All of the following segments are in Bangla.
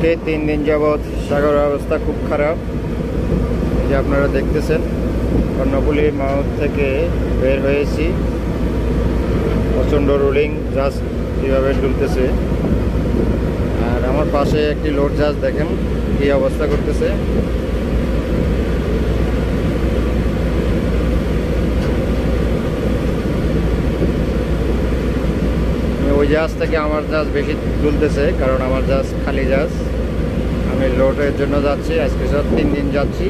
আজকে 3 দিন যাবৎ সাগরের অবস্থা খুব খারাপ। এই যে আপনারা দেখতেছেন, কর্ণফুলী মাউথ থেকে বের হয়েছি, প্রচণ্ড রোলিং, জাহাজ কীভাবে ডুলতেছে। আর আমার পাশে একটি লোড জাহাজ দেখেন কী অবস্থা করতেছে। ওই জাহাজ থেকে আমার জাহাজ বেশি তুলতেছে, কারণ আমার জাহাজ খালি জাহাজ। আমি লোডের জন্য যাচ্ছি, আজকে 3 দিন যাচ্ছি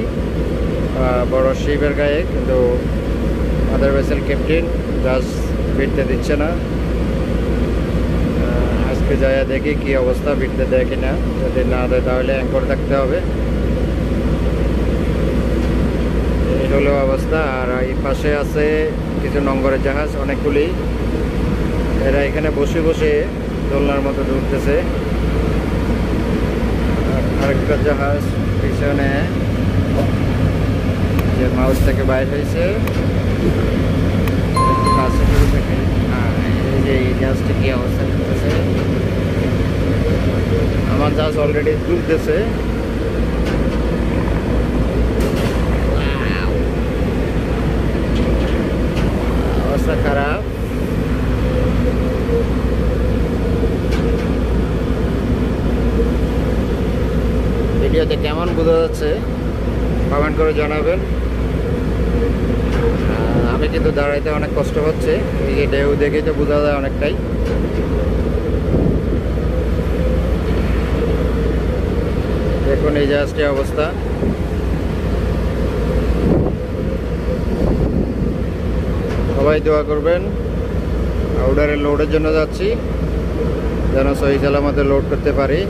বড় শিপের গায়ে, কিন্তু মাদার ভেসেল ক্যাপ্টেন জাহাজ ভিড়তে দিচ্ছে না। আজকে যাইয়া দেখি কি অবস্থা, ভিড়তে দেয় কিনা। যদি না দেয় তাহলে অ্যাঙ্কর থাকতে হবে। এই হলো অবস্থা। আর এই পাশে আছে কিছু নঙ্গরের জাহাজ অনেকগুলি, এরা এখানে বসে বসে দোলনার মতো ডুবতেছে। আরেকটা জাহাজ পিছনে যে মাউথ থেকে বাইর হয়েছে, কাছে শুরু থেকে। এই যে এই জাহাজটা কি অবস্থা করতেছে। আমার জাহাজ অলরেডি তুলতেছে। অবস্থা খারাপ। ভিডিওতে কেমন বোঝা যাচ্ছে কমেন্ট করে জানাবেন। আমি কিন্তু দাঁড়াইতে অনেক কষ্ট হচ্ছে, এই যে ঢেউ দেখেই তো বোঝা যায় অনেকটাই। দেখুন এই জাহাজটির অবস্থা। সবাই দোয়া করবেন। আউডারের লোডের জন্য যাচ্ছি, যেন সহি সালামতে লোড করতে পারি।